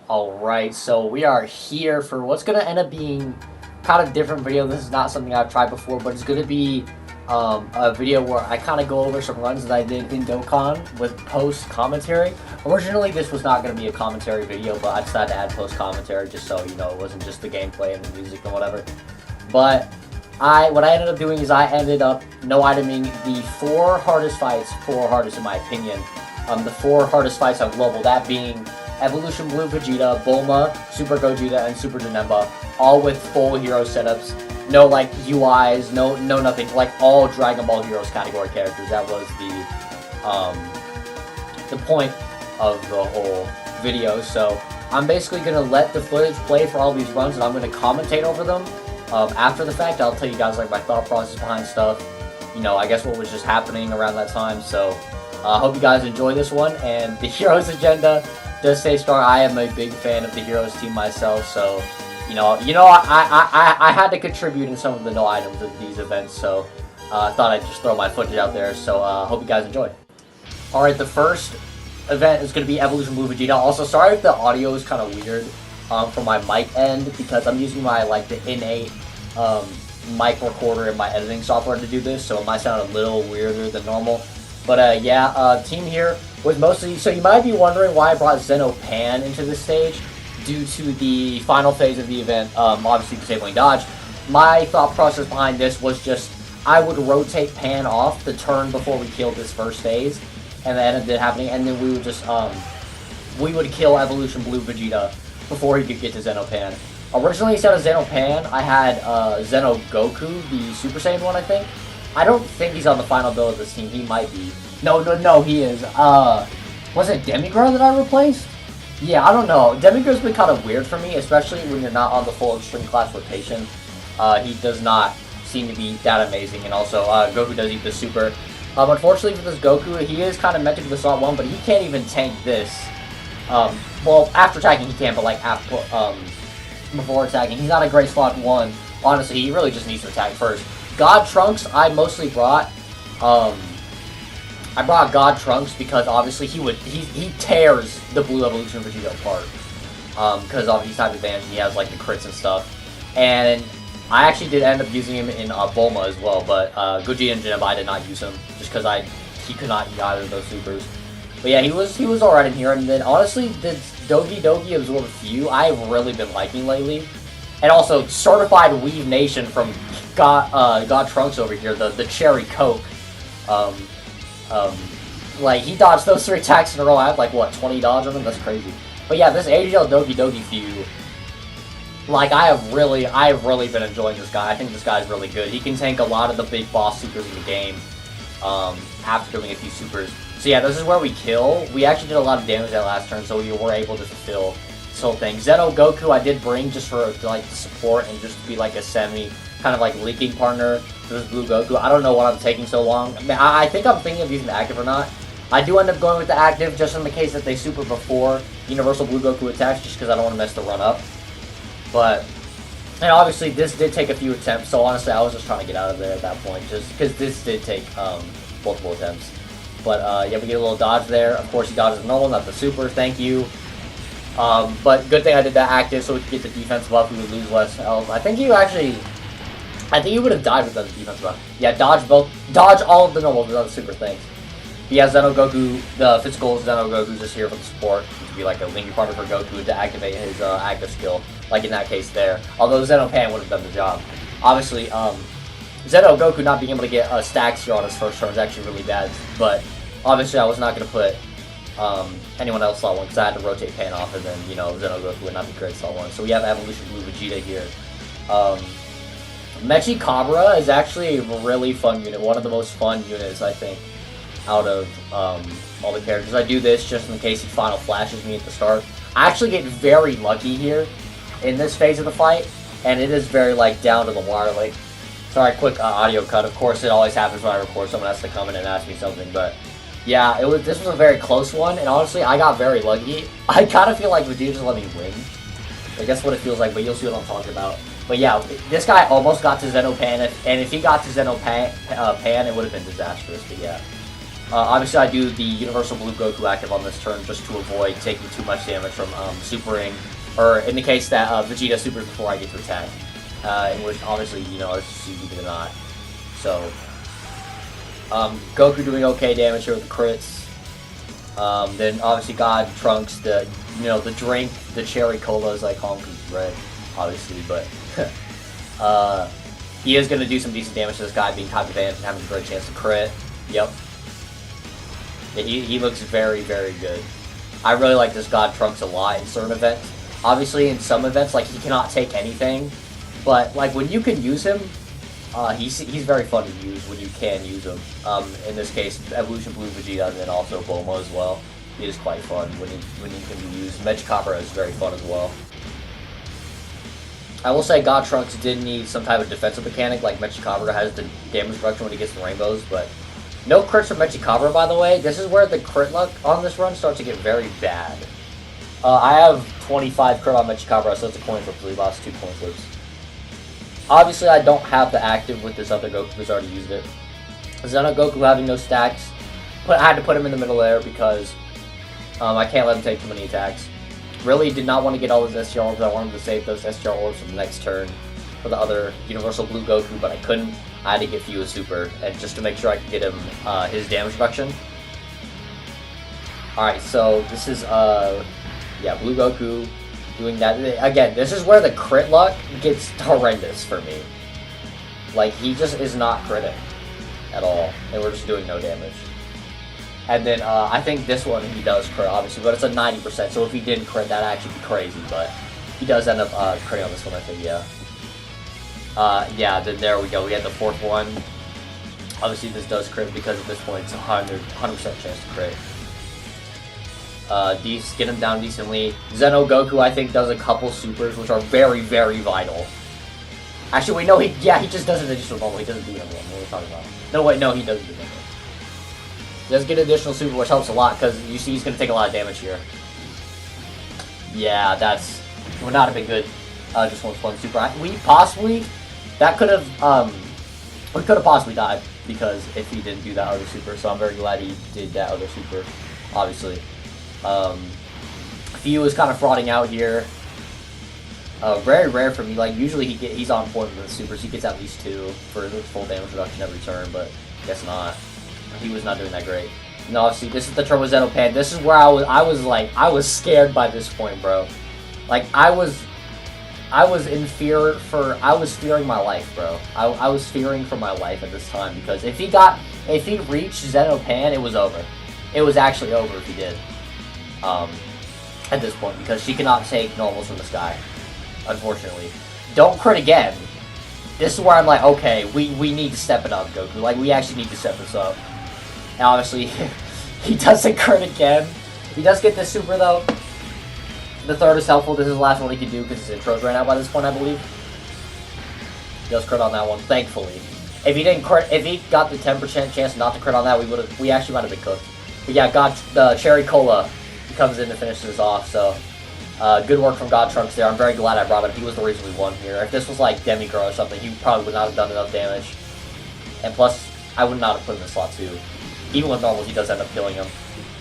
Alright, so we are here for what's going to end up being kind of different video. This is not something I've tried before, but it's going to be a video where I kind of go over some runs that I did in Dokkan with post-commentary. Originally, this was not going to be a commentary video, but I decided to add post-commentary just so, you know, it wasn't just the gameplay and the music and whatever. But what I ended up doing is I ended up no-iteming the four hardest in my opinion. The four hardest fights on global, that being Evolution Blue Vegeta, Bulma, Super Gogeta, and Super Janemba, all with full hero setups. No like UIs, no nothing, like all Dragon Ball Heroes category characters. That was the point of the whole video. So I'm basically gonna let the footage play for all these runs, and I'm gonna commentate over them. After the fact, I'll tell you guys like my thought process behind stuff. You know, I guess what was just happening around that time. So I hope you guys enjoy this one. And the Heroes agenda does stay strong. I am a big fan of the Heroes team myself, so you know, I had to contribute in some of the no items of these events, so I thought I'd just throw my footage out there. So hope you guys enjoy. All right, the first event is going to be Evolution Blue Vegeta. Also, sorry if the audio is kind of weird from my mic end, because I'm using my the innate mic recorder in my editing software to do this, so it might sound a little weirder than normal. But yeah, team here was mostly, so you might be wondering why I brought Zeno Pan into this stage, due to the final phase of the event, obviously disabling dodge. My thought process behind this was just, I would rotate Pan off the turn before we killed this first phase, and that ended up happening, and then we would just, we would kill Evolution Blue Vegeta before he could get to Zeno Pan. Originally, instead of Zeno Pan, I had Zeno Goku, the Super Saiyan one, I think. I don't think he's on the final build of this team. He might be. No, he is. Was it Demigod that I replaced? Yeah, I don't know. Demigod's been kind of weird for me, especially when you're not on the full extreme class rotation. He does not seem to be that amazing, and also Goku does eat the super. Unfortunately for this Goku, he is kind of meant to be the slot 1, but he can't even tank this. Well, after attacking he can, but like after, before attacking, he's not a great slot 1. Honestly, he really just needs to attack first. God Trunks, I mostly brought. I brought God Trunks because obviously he tears the Blue Evolution Vegeta apart. Because obviously he's type advantage and he has like the crits and stuff. And I actually did end up using him in Bulma as well, but Gogeta and Janemba I did not use him just because he could not eat either of those supers. But yeah, he was alright in here. And then honestly, the Dogi Absorb Few I've really been liking lately. And also Certified Weave Nation from God Trunks over here, the Cherry Coke. Like, he dodged those 3 attacks in a row. I had like, what, 20 dodge on him? That's crazy. But yeah, this AGL Dogi Few, like, I have really been enjoying this guy. I think this guy's really good. He can tank a lot of the big boss supers in the game, after doing a few supers. So yeah, this is where we kill. We actually did a lot of damage that last turn, so we were able to fulfill this whole thing. Zeno Goku I did bring just for, like, support and just to be, like, a kind of like leaking partner for this Blue Goku. I don't know what I'm taking so long. I mean, I think I'm thinking of using the active or not. I do end up going with the active just in the case that they super before Universal Blue Goku attacks, just because I don't want to mess the run up. But, and obviously this did take a few attempts, so honestly I was just trying to get out of there at that point, just because this did take multiple attempts. But yeah, we get a little dodge there. Of course he dodges normal, not the super, thank you. But good thing I did that active so we could get the defense buff, we would lose less health. I think he would have died without the defense buff. Yeah, dodge all of the normals without the super things. He has Zeno Goku, the physical Zeno Goku just here for the support, to be like a linking partner for Goku to activate his active skill, like in that case there. Although Zeno Pan would have done the job. Obviously, Zeno Goku not being able to get stacks here on his first turn is actually really bad, but obviously I was not going to put anyone else slot 1 because I had to rotate Pan off, and then, you know, Zeno Goku would not be great slot 1. So we have Evolution Blue Vegeta here. Mechi Cabra is actually a really fun unit, one of the most fun units, I think, out of all the characters. I do this just in case he final flashes me at the start. I actually get very lucky here in this phase of the fight, and it is very, like, down to the wire. Like, sorry, quick audio cut. Of course, it always happens when I record. Someone has to come in and ask me something, but yeah, this was a very close one, and honestly, I got very lucky. I kind of feel like Vegeta just let me win. I guess what it feels like, but you'll see what I'm talking about. But yeah, this guy almost got to Zeno Pan, and if he got to Zeno Pan, it would have been disastrous, but yeah. Obviously, I do the Universal Blue Goku active on this turn just to avoid taking too much damage from supering, or in the case that Vegeta supers before I get to attack, in which obviously, you know, it's easy to not. So, Goku doing okay damage here with the crits. Then obviously God Trunks, the drink, the cherry cola as I call him because it's red, obviously, but he is going to do some decent damage to this guy being type advanced and having a great chance to crit. Yep. Yeah, he looks very, very good. I really like this God Trunks a lot in certain events. Obviously, in some events, like, he cannot take anything, but, like, when you can use him, he's very fun to use when you can use him. In this case, Evolution Blue Vegeta, and then also Bulma as well. He is quite fun when he can be used. Megacabra is very fun as well. I will say God Trunks did need some type of defensive mechanic, like Megacabra has the damage reduction when he gets the rainbows, but no crits from Megacabra, by the way. This is where the crit luck on this run starts to get very bad. I have 25 crit on Megacabra, so it's a coin flip. So we lost 2 coin flips. Obviously, I don't have the active with this other Goku who's already used it. Xeno Goku having no stacks, I had to put him in the middle there because I can't let him take too many attacks. Really did not want to get all those STR orbs. I wanted to save those STR orbs for the next turn for the other Universal Blue Goku, but I couldn't. I had to get Fuse Super, and just to make sure I could get him his damage reduction. Alright, so this is, yeah, Blue Goku doing that. Again, this is where the crit luck gets horrendous for me. Like, he just is not critting at all, and we're just doing no damage. And then, I think this one he does crit, obviously, but it's a 90%, so if he didn't crit, that'd actually be crazy, but he does end up critting on this one, I think, yeah. Yeah, then there we go, we had the 4th one. Obviously, this does crit because at this point it's a 100% chance to crit. Get him down decently. Xeno Goku, I think, does a couple supers, which are very, very vital. Actually, wait, no, he just does an additional normal. He doesn't do number 1. What are we talking about? No, wait, no, he doesn't do number 1. He does get an additional super, which helps a lot, because you see he's going to take a lot of damage here. Yeah, would not have been good. Just one super. We possibly, that could have, we could have possibly died, because if he didn't do that other super, so I'm very glad he did that other super, obviously. Few is kind of frauding out here. Very rare for me. Like, usually he's on point with the supers. He gets at least 2 for the full damage reduction every turn, but guess not. He was not doing that great. And obviously, this is the turn with Xeno Pan. This is where I was scared by this point, bro. Like, I was fearing my life, bro. I was fearing for my life at this time, because if he reached Xeno Pan, it was over. It was actually over if he did. At this point, because she cannot take normals from the sky, unfortunately. Don't crit again. This is where I'm like, okay, we need to step it up, Goku. Like, we actually need to step this up. And obviously, he doesn't crit again. He does get this super, though. The 3rd is helpful. This is the last one he can do, because his intro's ran out by this point, I believe. He does crit on that one, thankfully. If he didn't crit, if he got the 10% chance not to crit on that, we actually might have been cooked. But yeah, the Cherry Cola comes in to finish this off, so good work from God Trunks there. I'm very glad I brought him. He was the reason we won here. If this was like Demigirl or something, he probably would not have done enough damage. And plus, I would not have put him in slot 2. Even with normals, he does end up killing him.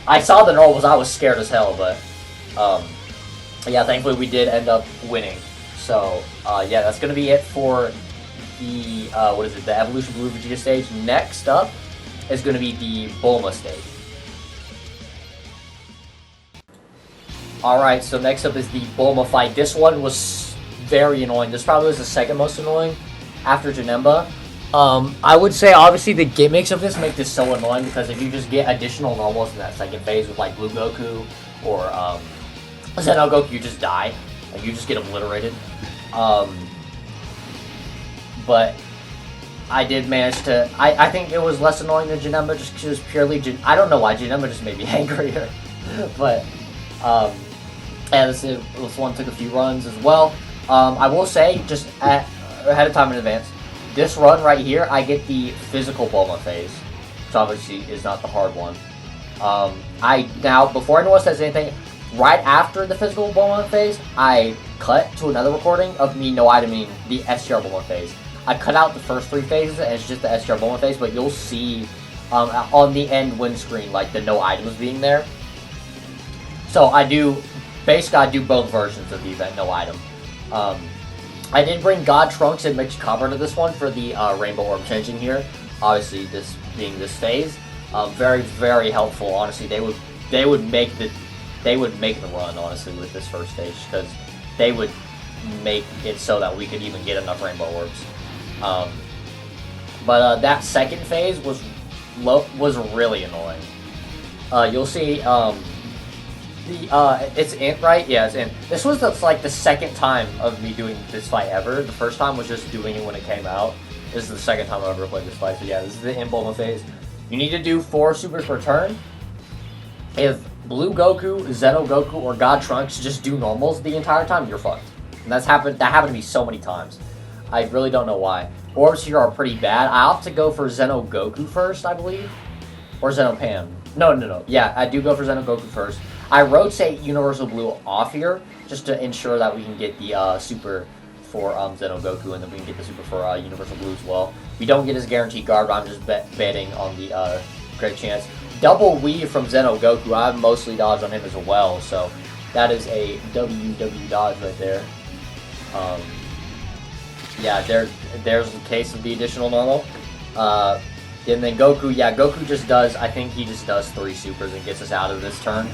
I saw the normals, I was scared as hell, but yeah, thankfully we did end up winning. So yeah, that's gonna be it for the the Evolution Blue Vegeta stage. Next up is gonna be the Bulma stage. Alright, so next up is the Bulma fight. This one was very annoying. This probably was the second most annoying after Janemba. I would say, obviously, the gimmicks of this make this so annoying, because if you just get additional normals in that second phase with, like, Blue Goku or Xeno Goku, you just die. Like, you just get obliterated. But I did manage to... I think it was less annoying than Janemba, just because it was purely... I don't know why, Janemba just made me angrier. But... and this one took a few runs as well. I will say, just ahead of time in advance, this run right here, I get the physical Bulma phase, which obviously is not the hard one. Now, before anyone says anything, right after the physical Bulma phase, I cut to another recording of me no-iteming the STR Bulma phase. I cut out the first 3 phases, and it's just the STR Bulma phase, but you'll see on the end windscreen, like the no items being there. So I do both versions of the event, no item. I did bring God Trunks and Mechikabra to this one for the Rainbow Orb changing here. Obviously, this being this phase, very, very helpful. Honestly, they would make the run honestly with this first stage, because they would make it so that we could even get enough Rainbow Orbs. But that second phase was really annoying. You'll see. It's in, right? Yeah, it's in. This was like the second time of me doing this fight ever. The first time was just doing it when it came out. This is the second time I've ever played this fight. So yeah, this is the in Bulma phase. You need to do 4 supers per turn. If Blue Goku, Zeno Goku, or God Trunks just do normals the entire time, you're fucked. And that happened to me so many times. I really don't know why. Orbs here are pretty bad. I opt to go for Zeno Goku first, I believe. Or Zeno Pan. No. Yeah, I do go for Zeno Goku first. I rotate Universal Blue off here, just to ensure that we can get the super for Zeno Goku, and then we can get the super for Universal Blue as well. We don't get his guaranteed guard, but I'm just betting on the great chance. Double weave from Zeno Goku. I have mostly dodge on him as well, so that is a WW dodge right there. Yeah, there's the case of the additional normal. And then Goku, yeah, Goku just does, I think he just does 3 supers and gets us out of this turn.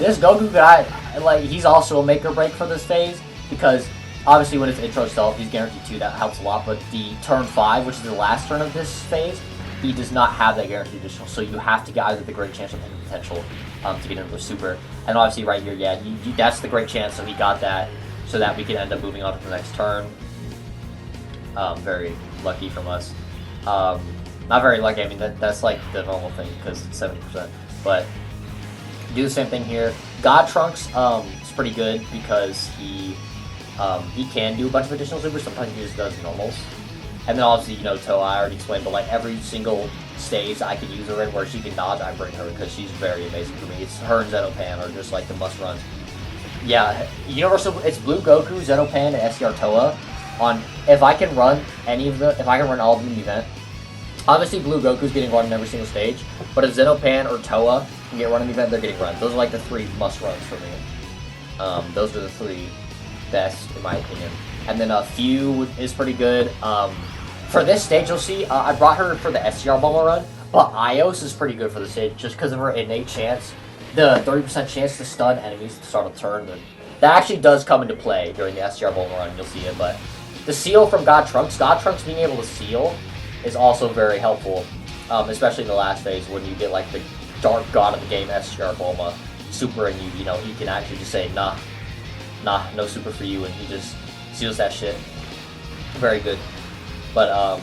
This Goku guy, like, he's also a make or break for this phase, because obviously when it's intro stealth, he's guaranteed 2, that helps a lot, but the turn 5, which is the last turn of this phase, he does not have that guaranteed additional, so you have to get either the great chance or the potential to get into a super. And obviously right here, yeah, that's the great chance, so he got that, so that we can end up moving on to the next turn. Very lucky from us. Not very lucky, I mean, that's like the normal thing, because it's 70%, but do the same thing here. God Trunks is pretty good, because he can do a bunch of additional supers. Sometimes he just does normals. And then obviously, you know, Toa, I already explained, but like every single stage I could use her in where she can dodge, I bring her, because she's very amazing for me. It's her and Zenopan are just like the must runs. Yeah, Universal, it's Blue Goku, Zenopan, and SDR Toa. If I can run all of them in the event. Obviously, Blue Goku's getting run in every single stage, but if Zenopan or Toa can get run in the event, they're getting run. Those are like the 3 must runs for me. Those are the 3 best, in my opinion. And then Few is pretty good. For this stage, you'll see, I brought her for the SCR Bulma run, but Ios is pretty good for the stage, just because of her innate chance. The 30% chance to stun enemies at the start of the turn. That actually does come into play during the SCR Bulma run, you'll see it, but the seal from God Trunks being able to seal is also very helpful, especially in the last phase when you get like the dark god of the game SCR Bulma super, and you know, he can actually just say nah, no super for you, and he just seals that shit. Very good. But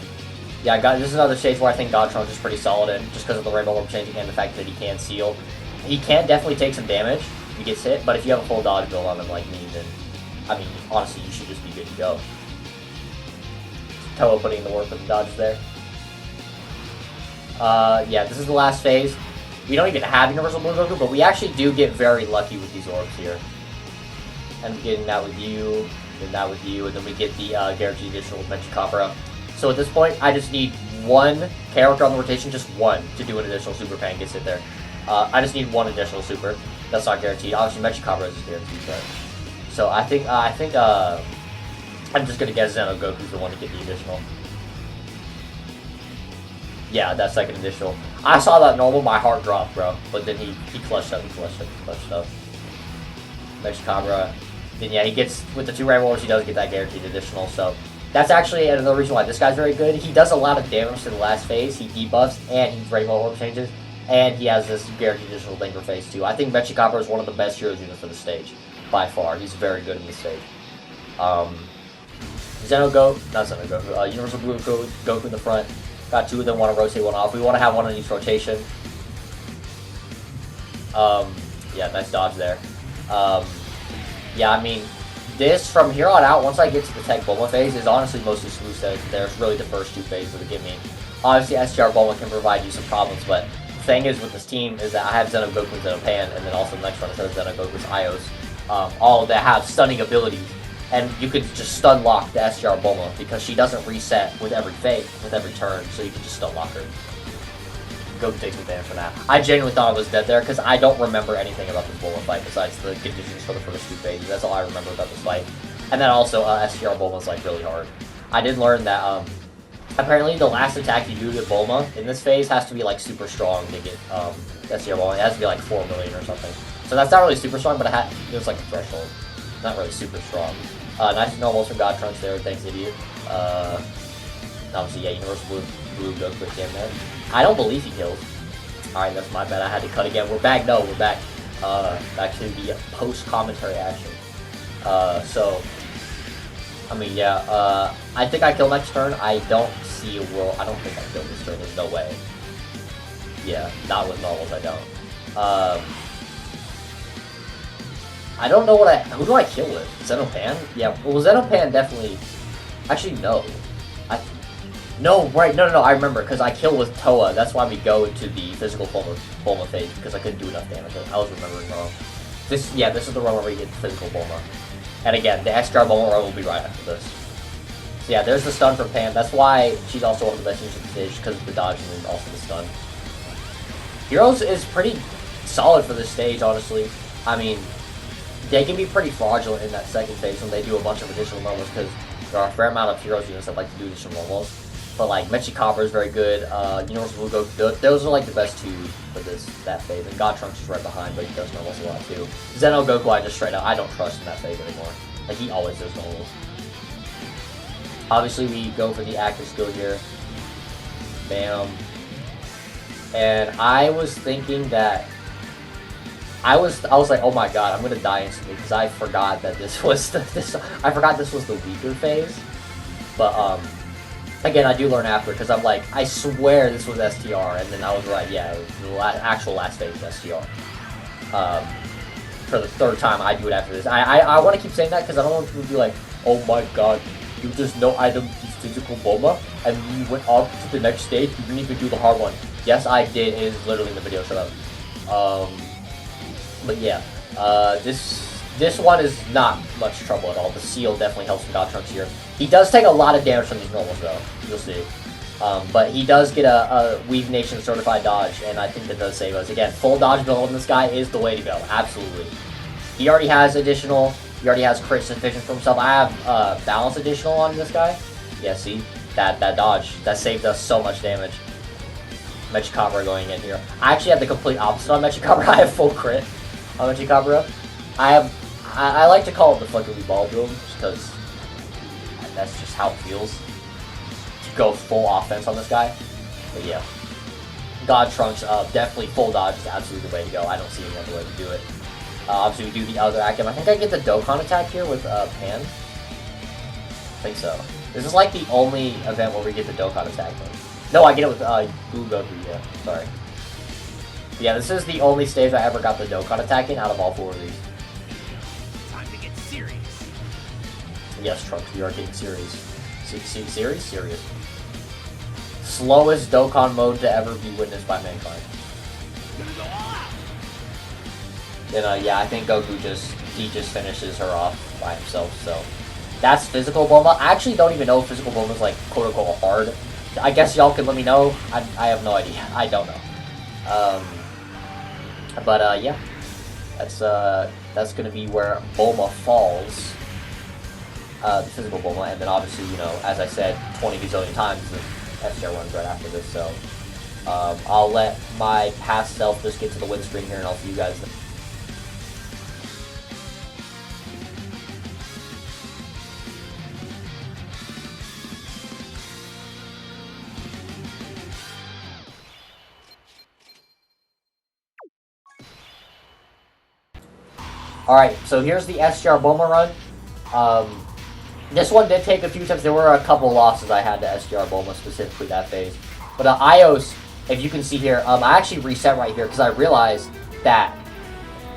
yeah, this is another stage where I think God Trunks is pretty solid in, just because of the Rainbow Orb changing and the fact that he can seal. He can definitely take some damage if he gets hit, but if you have a full dodge build on him like me, then, I mean, honestly, you should just be good to go. Toa putting in the work with the dodges there. Yeah, this is the last phase. We don't even have Universal Blue Goku, but we actually do get very lucky with these orbs here. And getting that with you, and that with you, and then we get the guaranteed additional with Mechikabra. So at this point, I just need 1 character on the rotation, just 1, to do an additional super pan, gets it there. I just need 1 additional super. That's not guaranteed. Obviously, Mechikabra is guaranteed, but... So I think I'm just gonna guess Zeno Goku's the one to get the additional. Yeah, that second additional. I saw that normal, my heart dropped, bro. But then he clutched up, Mechikabra. Then yeah, he gets, with the 2 Rainbow Orbs, he does get that guaranteed additional, so... That's actually another reason why this guy's very good. He does a lot of damage to the last phase, he debuffs, and he Rainbow Orb changes, and he has this guaranteed additional thing for phase 2. I think Mechikabra is one of the best heroes units for the stage, by far. He's very good in this stage. Universal Blue Goku in the front. Got 2 of them, want to rotate 1 off. We want to have 1 in each rotation. Yeah, nice dodge there. Yeah, I mean, this, from here on out, once I get to the Tech Bulma phase, is honestly mostly smooth sailing. There's really the first 2 phases that give me. Obviously, SGR Bulma can provide you some problems, but the thing is with this team is that I have Zeno Goku and Zeno Pan, and then also the next one is Zeno Goku's Ios, all that have stunning abilities. And you could just stun lock the SGR Bulma, because she doesn't reset with every phase, with every turn, so you can just stun lock her. Goku takes advantage for that. I genuinely thought I was dead there because I don't remember anything about this Bulma fight besides the conditions for the first 2 phases. That's all I remember about this fight. And then also, STR Bulma's like really hard. I did learn that apparently the last attack you do to Bulma in this phase has to be like super strong to get STR Bulma. It has to be like 4 million or something. So that's not really super strong, but it was like a threshold. Not really super strong. Nice normals from God Trunks there. Thanks, idiot. Obviously, yeah, Universal Blue Goku quick damn there. I don't believe he kills. Alright, that's my bad. I had to cut again. We're back. No, we're back. Back to the post-commentary action. So, I mean, yeah, I think I kill next turn. I don't see a world. I don't think I kill this turn. There's no way. Yeah, not with normals, I don't. I don't know who do I kill with? Xenopan? Yeah, well, Xenopan definitely... Actually, no. No, right, no, I remember, because I kill with Toa. That's why we go into the physical Bulma phase, because I couldn't do enough damage. I was remembering wrong. This is the run where we get the physical Bulma. And again, the STR Bulma run will be right after this. So yeah, there's the stun from Pan. That's why she's also one of the best units of the stage, because of the dodge and also the stun. Heroes is pretty solid for this stage, honestly. I mean, they can be pretty fraudulent in that second phase when they do a bunch of additional normals, because there are a fair amount of heroes units that like to do additional normals. But like Mechikabra is very good. Universal Blue Goku, those are like the best 2 for that phase. And God Trunks is right behind, but he does normals a lot too. Xeno Goku, I just straight out I don't trust in that phase anymore. Like he always does normals. Obviously, we go for the active skill here. Bam. And I was thinking that I was like, oh my god, I'm gonna die instantly because I forgot that this was I forgot this was the weaker phase. But again, I do learn after because I'm like, I swear this was STR, and then I was right, yeah, it was the actual last phase STR. For the 3rd time, I do it after this. I want to keep saying that because I don't want people to be like, oh my god, you just no item physical Bulma, and you went up to the next stage, you didn't even do the hard one. Yes, I did. It is literally in the video. Shut up. But yeah, this one is not much trouble at all. The seal definitely helps from God Trunks here. He does take a lot of damage from these normals though. You'll see. But he does get a Weave Nation certified dodge, and I think that does save us. Again, full dodge build on this guy is the way to go. Absolutely. He already has additional. He already has crit sufficient for himself. I have balance additional on this guy. Yeah, see that dodge that saved us so much damage. Mechikabra going in here. I actually have the complete opposite on Mechikabra. I have full crit on Mechikabra. I like to call it the fucking ball build because that's just how it feels to go full offense on this guy. But yeah, God Trunks, definitely full dodge is absolutely the way to go. I don't see any other way to do it. Obviously, we do the other active. I think I get the Dokkan attack here with Pan. I think so. This is like the only event where we get the Dokkan attack. No, I get it with Blue Goku, yeah. Sorry. Yeah, this is the only stage I ever got the Dokkan attack in out of all 4 of these. Time to get serious. Yes, Trunks, we are getting serious. Serious? Serious. Slowest Dokkan mode to ever be witnessed by mankind. And yeah, I think Goku just finishes her off by himself, so. That's physical Bulma. I actually don't even know if physical Bulma is like quote-unquote hard. I guess y'all can let me know. I have no idea. I don't know. But yeah, that's gonna be where Bulma falls. The physical Bulma, and then obviously, you know, as I said 20 gazillion times, the FTR runs right after this. So I'll let my past self just get to the windscreen here, and I'll see you guys then. Alright, so here's the STR Bulma run. This one did take a few times. There were a couple losses I had to STR Bulma, specifically that phase. But Ios, if you can see here, I actually reset right here because I realized that...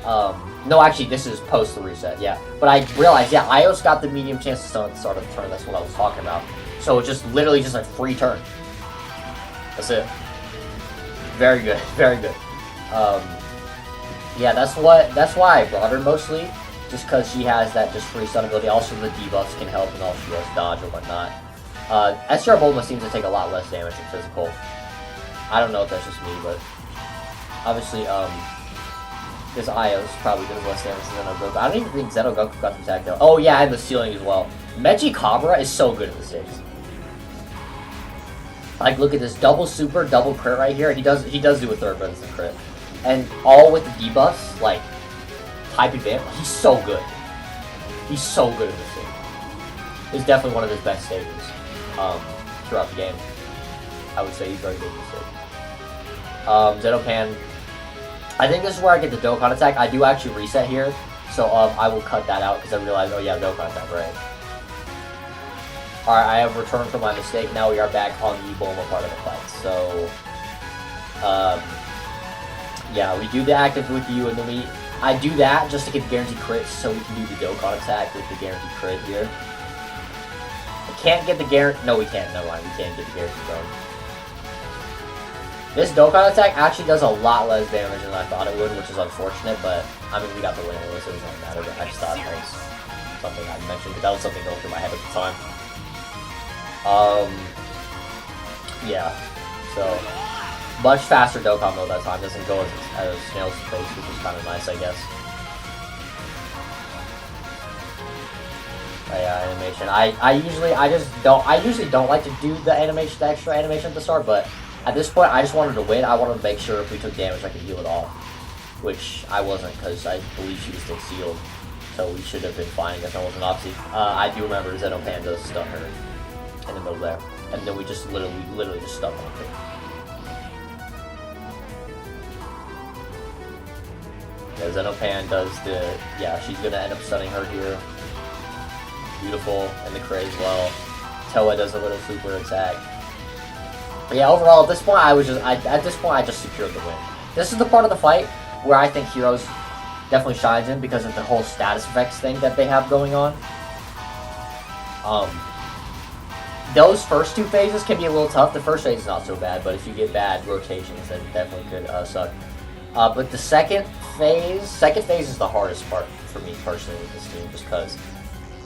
no, actually, this is post the reset, yeah. But I realized, yeah, Ios got the medium chance to stun at the start of the turn. That's what I was talking about. So it's just literally just a free turn. That's it. Very good, very good. Yeah, that's why I brought her mostly, just because she has that just free stun ability. Also, the debuffs can help, and also she has dodge or whatnot. STR Bulma seems to take a lot less damage than physical. I don't know if that's just me, but obviously, this Ios probably does less damage than Xenogoku. I don't even think Xenogoku got the attack though. Oh yeah, and the ceiling as well. Mechi Cabra is so good at the stage. Like, look at this double super, double crit right here. He does do a third, but it's a crit, and all with the debuffs, like type advantage. He's so good. He's so good at this stage. It's definitely one of his best stages throughout the game. I would say he's very good at this stage. Zenopan. I think this is where I get the Dokkan attack. I do actually reset here, so I will cut that out because I realized, oh yeah, Dokkan attack, right? Alright, I have returned from my mistake. Now we are back on the Bulma part of the fight. So, yeah, we do the active with you, and then I do that just to get the guaranteed crit, so we can do the Dokkan attack with the guaranteed crit here. I can't get the guarantee. No, we can't. Never mind. We can't get the guaranteed crit. This Dokkan attack actually does a lot less damage than I thought it would, which is unfortunate, but I mean, we got the win anyway, so it doesn't matter. But I just thought that was something I mentioned, because that was something going through my head at the time. Yeah, so much faster Dokkan mode that time. Doesn't go at a snail's pace, which is kind of nice, I guess. But yeah, animation. I usually don't like to do the extra animation at the start, but at this point, I just wanted to win. I wanted to make sure if we took damage, I could heal it off, which I wasn't, because I believe she was still sealed, so we should have been fine if I wasn't Opsy. I do remember Zenopan does stun her in the middle there, and then we just literally just stun her. Yeah, Zenopan does she's gonna end up stunning her here. Beautiful, and the crit as well. Toa does a little super attack. But yeah, overall, at this point, I just secured the win. This is the part of the fight where I think Heroes definitely shines in because of the whole status effects thing that they have going on. Those first two phases can be a little tough. The first phase is not so bad, but if you get bad rotations, then it definitely could suck. But the second phase is the hardest part for me personally with this team, just because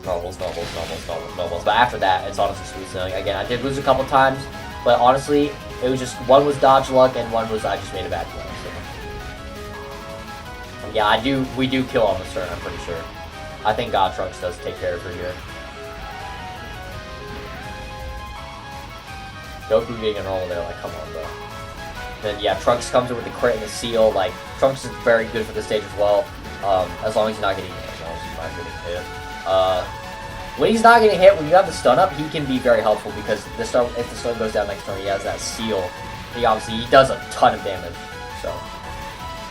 normals. But after that, it's honestly smooth sailing. Again, I did lose a couple times. But honestly, it was just, one was dodge luck and one was I just made a bad play. So. And yeah, we do kill on this turn, I'm pretty sure. I think God Trunks does take care of her here. Goku getting a normal there, like, come on, bro. Then yeah, Trunks comes in with the crit and the seal. Like, Trunks is very good for this stage as well. As long as he's not getting hit. As long as he's not getting hit. When he's not getting hit, when you have the stun up, he can be very helpful because if the stun goes down next turn, he has that seal. He does a ton of damage. So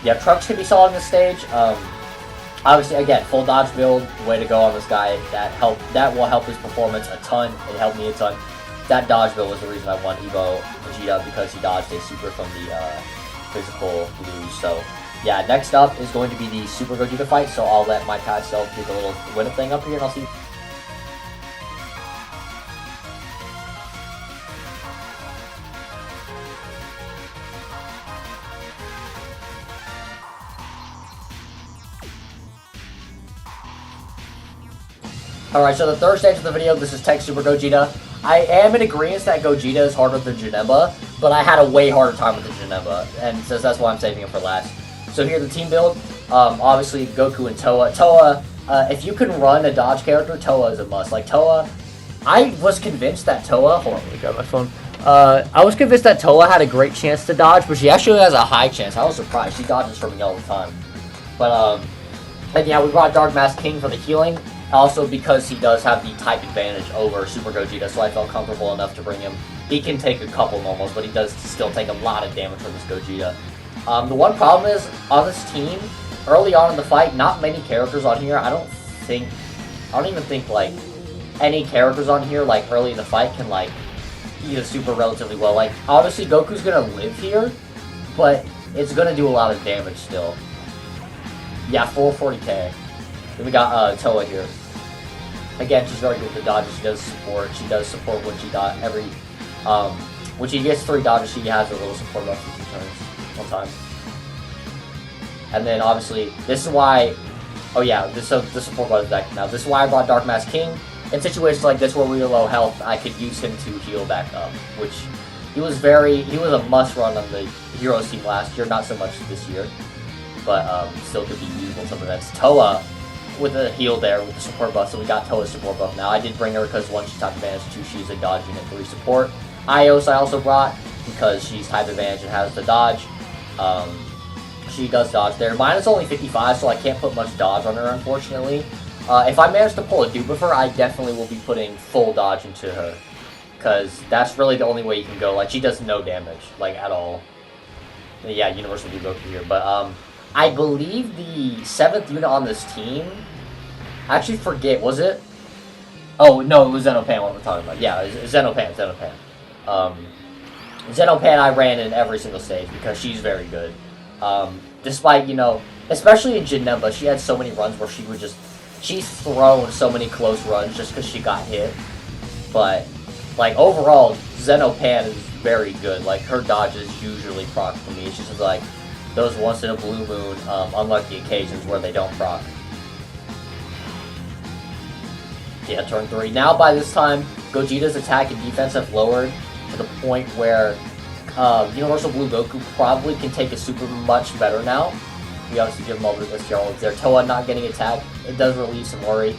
yeah, Trunks can be solid in this stage. Obviously, again, full dodge build, way to go on this guy. That will help his performance a ton. It helped me a ton. That dodge build was the reason I won Evo Vegeta, because he dodged a super from the physical lose. So yeah, next up is going to be the Super Gogeta fight. So I'll let my cat self do the little winner thing up here, and I'll see. Alright, so the third stage of the video, this is Tech Super Gogeta. I am in agreement that Gogeta is harder than Janemba, but I had a way harder time with the Janemba, and so that's why I'm saving it for last. So here, the team build, obviously Goku and Toa. Toa, if you can run a dodge character, Toa is a must. Like, Toa, I was convinced that Toa, hold on, let me grab my phone. I was convinced that Toa had a great chance to dodge, but she actually has a high chance. I was surprised. She dodges for me all the time. But, and yeah, we brought Dark Mask King for the healing. Also, because he does have the type advantage over Super Gogeta, so I felt comfortable enough to bring him. He can take a couple normals, but he does still take a lot of damage from this Gogeta. The one problem is, on this team, early on in the fight, not many characters on here. I don't even think, like, any characters on here, like, early in the fight can, like, eat a super relatively well. Like, obviously, Goku's gonna live here, but it's gonna do a lot of damage still. Yeah, 440k. Then we got Toa here. Again, she's very good with the dodges. She does support when she dodge when she gets 3 dodges, she has a little support about 50 turns one time. And then obviously, this is why. Oh yeah, the support button back now. This is why I brought Dark Mask King. In situations like this where we were low health, I could use him to heal back up, which He was a must run on the Heroes team last year, not so much this year, but still could be usable in some events. Toa with a heal there with the support buff, so we got Toa's support buff now. I did bring her because 1, she's type advantage, 2, she's a dodging, and 3 support. Ios I also brought because she's type advantage and has the dodge. She does dodge there. Mine is only 55, so I can't put much dodge on her, unfortunately. If I manage to pull a dupe of her, I definitely will be putting full dodge into her, because that's really the only way you can go. Like, she does no damage, like, at all. Yeah, Universal Blue Goku here, but, I believe the 7th unit on this team, I actually forget, was it? Oh, no, it was Xenopan what we're talking about. Yeah, it was Xenopan. Xenopan I ran in every single stage because she's very good. Despite, you know, especially in Janemba, she had so many runs where she's thrown so many close runs just because she got hit. But, like, overall, Xenopan is very good. Like, her dodges usually proc for me. It's just like those once in a blue moon, unlucky occasions where they don't proc. Yeah, turn 3. Now, by this time, Gogeta's attack and defense have lowered to the point where Universal Blue Goku probably can take a super much better now. We obviously give him all the STR there. Toa not getting attacked, it does relieve some worry.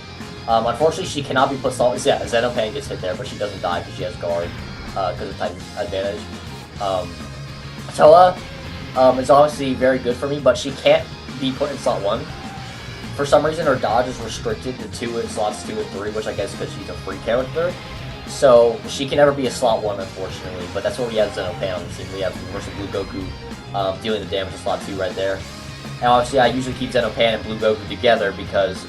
Unfortunately, she cannot be put salt. Yeah, Xenopan gets hit there, but she doesn't die because she has guard because of type advantage. Toa is obviously very good for me, but she can't be put in slot 1. For some reason, her dodge is restricted to 2 in slots 2 and 3, which I guess because she's a free character. So she can never be a slot 1, unfortunately. But that's where we have Xenopan on the team. We have Universal Blue Goku dealing the damage to slot 2 right there. And obviously, I usually keep Xenopan and Blue Goku together because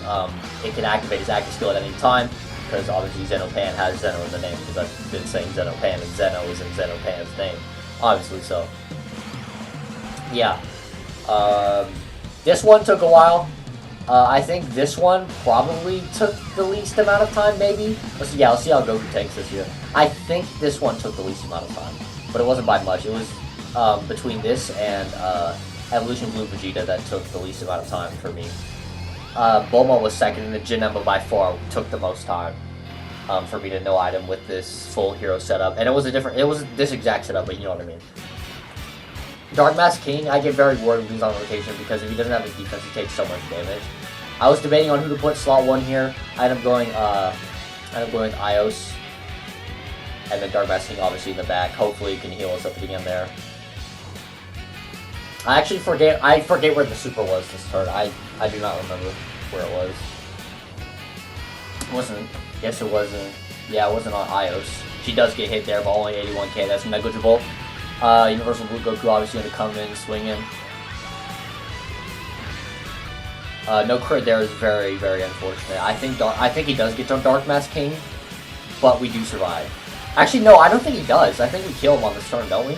it can activate his active skill at any time. Because obviously, Xenopan has Xeno in the name. Because I've been saying Xenopan, and Xeno is in Xenopan's name. Obviously, so. Yeah. This one took a while. I think this one probably took the least amount of time, maybe. Let's see how Goku tanks this year. I think this one took the least amount of time, but it wasn't by much. It was between this and Evolution Blue Vegeta that took the least amount of time for me. Bulma was second, and the Janemba by far took the most time for me to no item with this full hero setup. And it was this exact setup, but you know what I mean. Dark Mask King, I get very worried when he's on rotation because if he doesn't have his defense, he takes so much damage. I was debating on who to put slot 1 here. I ended up going Ios, and then Dark Mask King obviously in the back. Hopefully, he can heal us up at the end there. I actually forget where the super was this turn. I do not remember where it was. It wasn't. Yes, it wasn't. Yeah, it wasn't on Ios. She does get hit there, but only 81k. That's negligible. Universal Blue Goku obviously going to come in swinging. No crit there is very, very unfortunate. I think he does get to Dark Mask King, but we do survive. Actually, no, I don't think he does. I think we kill him on this turn, don't we?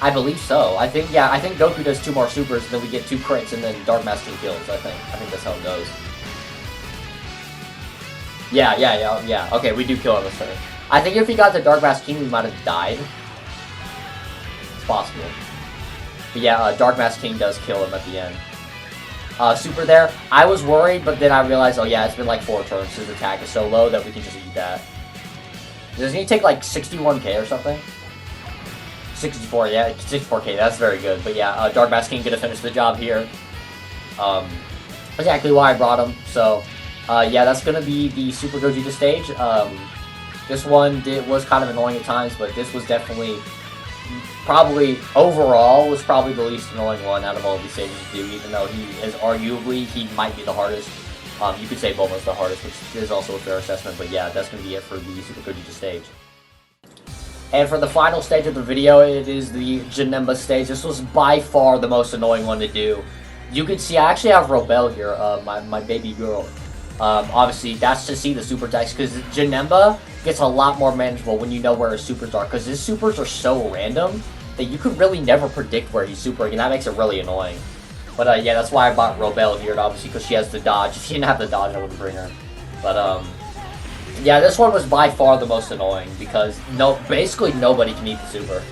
I believe so. I think Goku does 2 more supers, and then we get 2 crits, and then Dark Mask King kills. I think that's how it goes. Yeah. Okay, we do kill him this turn. I think if he got the Dark Mask King, we might have died. Possible. But yeah, Dark Mask King does kill him at the end. Super there. I was worried, but then I realized, oh yeah, it's been like 4 turns. His attack is so low that we can just eat that. Doesn't he take like 61k or something? 64, yeah, 64k, that's very good. But yeah, Dark Mask King gonna finish the job here. Exactly why I brought him. So, yeah, that's gonna be the Super Gogeta stage. This one was kind of annoying at times, but this was definitely... overall, was probably the least annoying one out of all these stages to do, even though he might be the hardest. You could say Bulma's the hardest, which is also a fair assessment, but yeah, that's going to be it for the Super Gogeta stage. And for the final stage of the video, it is the Janemba stage. This was by far the most annoying one to do. You can see, I actually have Robel here, my baby girl. Obviously, that's to see the super attacks, because Janemba gets a lot more manageable when you know where his supers are, because his supers are so random that you could really never predict where he's supering, and that makes it really annoying. But yeah, that's why I bought Robel here, obviously, because she has the dodge. If she didn't have the dodge, I wouldn't bring her. But yeah, this one was by far the most annoying, because basically nobody can eat the super.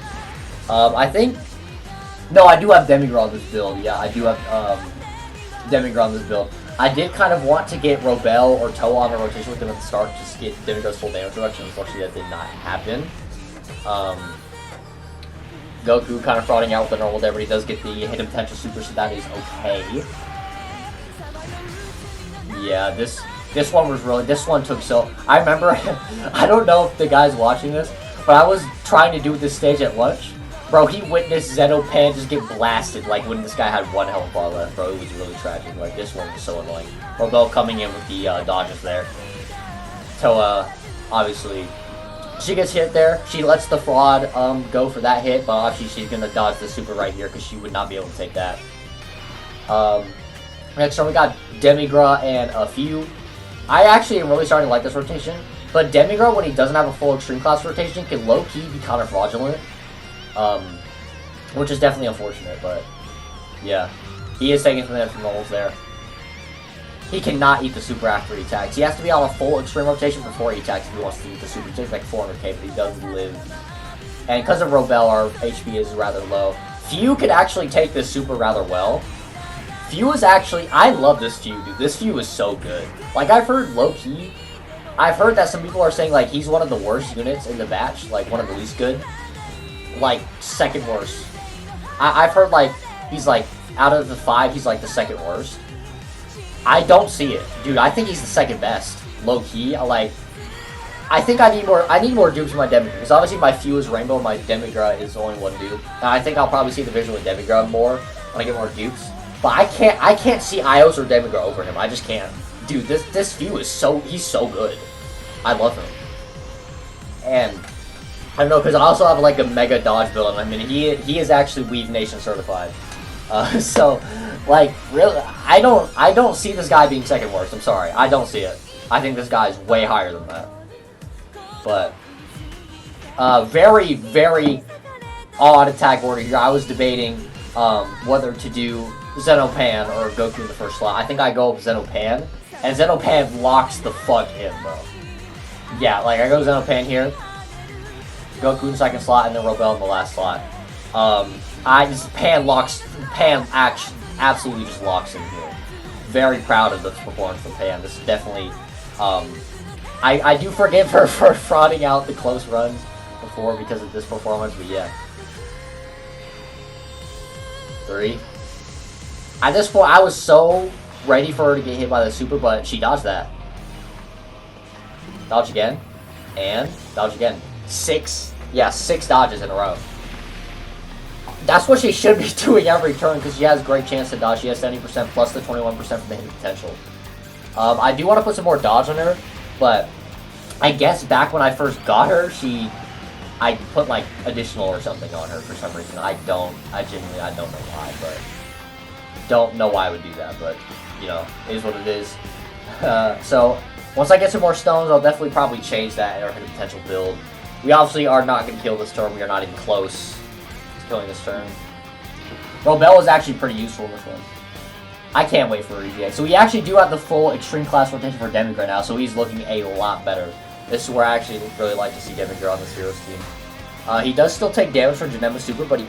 I think... No, I do have Demigod on this build. Yeah, I do have Demigod on this build. I did kind of want to get Robel or Toa on a rotation with them at the start, just to get Demigod's full damage reduction. Unfortunately, that did not happen. Goku kind of frauding out with the normal there, but he does get the hidden potential super, so that is okay. Yeah, this one was really, this one took so, I remember, I don't know if the guy's watching this, but I was trying to do this stage at lunch. Bro, he witnessed Zenopan just get blasted, like, when this guy had one health bar left, bro. It was really tragic. Like, this one was so annoying. Robel coming in with the dodges there. So, obviously, she gets hit there. She lets the fraud go for that hit, but obviously she's going to dodge the super right here because she would not be able to take that. Next turn, we got Demigra and a few. I actually am really starting to like this rotation, but Demigra, when he doesn't have a full Extreme Class rotation, can low-key be kind of fraudulent. Which is definitely unfortunate, but yeah, he is taking some from normals there. He cannot eat the super after he attacks. He has to be on a full extreme rotation before he attacks if he wants to eat the super. He takes like 400k, but he doesn't live. And because of Robel, our HP is rather low. Few could actually take this super rather well. Few is actually, I love this Few, dude. This Few is so good. Like, I've heard low-key, I've heard that some people are saying like he's one of the worst units in the batch, like one of the least good. Like, second worst. I've heard, like, he's, like, out of the 5, he's, like, the second worst. I don't see it. Dude, I think he's the second best. Low-key. Like, I think I need more dupes for my Demigra. Because obviously my Few is Rainbow and my Demigra is only one dupe. And I think I'll probably see the visual with Demigra more when I get more dupes. But I can't see Ios or Demigra over him. I just can't. Dude, this Few is he's so good. I love him. And I don't know, because I also have like a mega dodge build. I mean, he is actually Weave Nation certified. So, like, really, I don't see this guy being second worst. I'm sorry, I don't see it. I think this guy is way higher than that. But very, very odd attack order here. I was debating whether to do Zenopan or Goku in the first slot. I think I go with Zenopan, and Zenopan locks the fuck in, bro. Yeah, like I go Zenopan here. Goku in the second slot, and then Robel in the last slot. Pan absolutely just locks in here. Very proud of the performance from Pan. This is definitely, I do forgive her for frauding out the close runs before because of this performance, but yeah. 3. At this point, I was so ready for her to get hit by the super, but she dodged that. Dodge again, and dodge again. 6 dodges in a row. That's what she should be doing every turn because she has a great chance to dodge. She has 70% plus the 21% from the hidden potential. I do want to put some more dodge on her, but I guess back when I first got her, I put like additional or something on her for some reason. I genuinely don't know why, but don't know why I would do that, but you know, it is what it is. So once I get some more stones, I'll definitely probably change that in our hidden potential build. We obviously are not going to kill this turn. We are not even close to killing this turn. Robel is actually pretty useful in this one. I can't wait for EVA. So we actually do have the full Extreme Class rotation for Demigra now, so he's looking a lot better. This is where I actually really like to see Demigra on this Heroes team. He does still take damage from Janemba Super, but he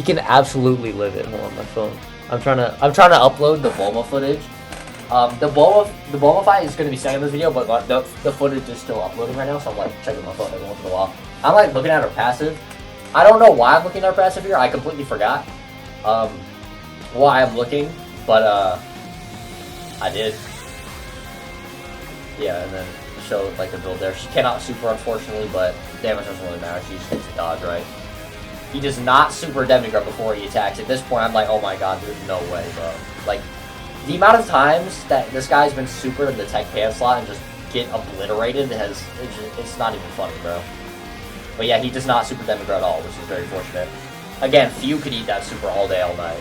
can absolutely live it. Hold on my phone. I'm trying to upload the Bulma footage. The Bulma fight is going to be second in this video, but the footage is still uploading right now, so I'm like checking my phone every once in a while. I'm like looking at her passive. I don't know why I'm looking at her passive here. I completely forgot why I'm looking, but I did. Yeah, and then show like the build there. She cannot super, unfortunately, but damage doesn't really matter. She just takes a dodge, right? He does not super Demigra before he attacks. At this point, I'm like, oh my god, there's no way, bro. Like, the amount of times that this guy's been super in the tech pan slot and just get obliterated it's not even funny, bro. But yeah, he does not super Demigra at all, which is very fortunate. Again, Few could eat that super all day, all night.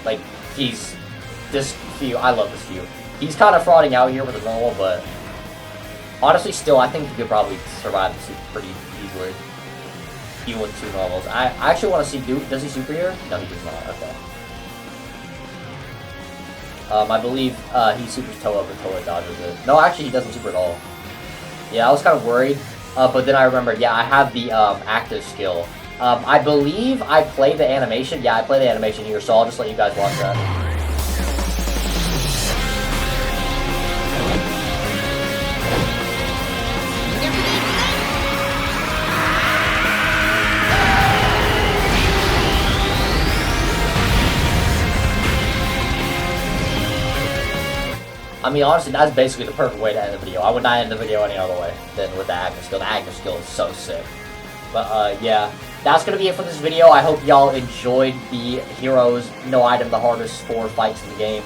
Like, this Few, I love this Few. He's kind of frauding out here with a normal, but honestly, still, I think he could probably survive the super pretty easily. Even with 2 normals. I actually want to see, does he super here? No, he does not, okay. I believe he supers Toa, but Toa dodges it. No, actually, he doesn't super at all. Yeah, I was kind of worried, but then I remembered, yeah, I have the active skill. I believe I play the animation. Yeah, I play the animation here, so I'll just let you guys watch that. I mean, honestly, that's basically the perfect way to end the video. I would not end the video any other way than with the actor skill. The actor skill is so sick. But, yeah. That's gonna be it for this video. I hope y'all enjoyed the Heroes No Item, the hardest 4 fights in the game.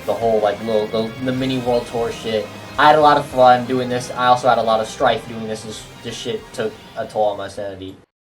The whole, like, the mini World Tour shit. I had a lot of fun doing this. I also had a lot of strife doing this. This shit took a toll on my sanity.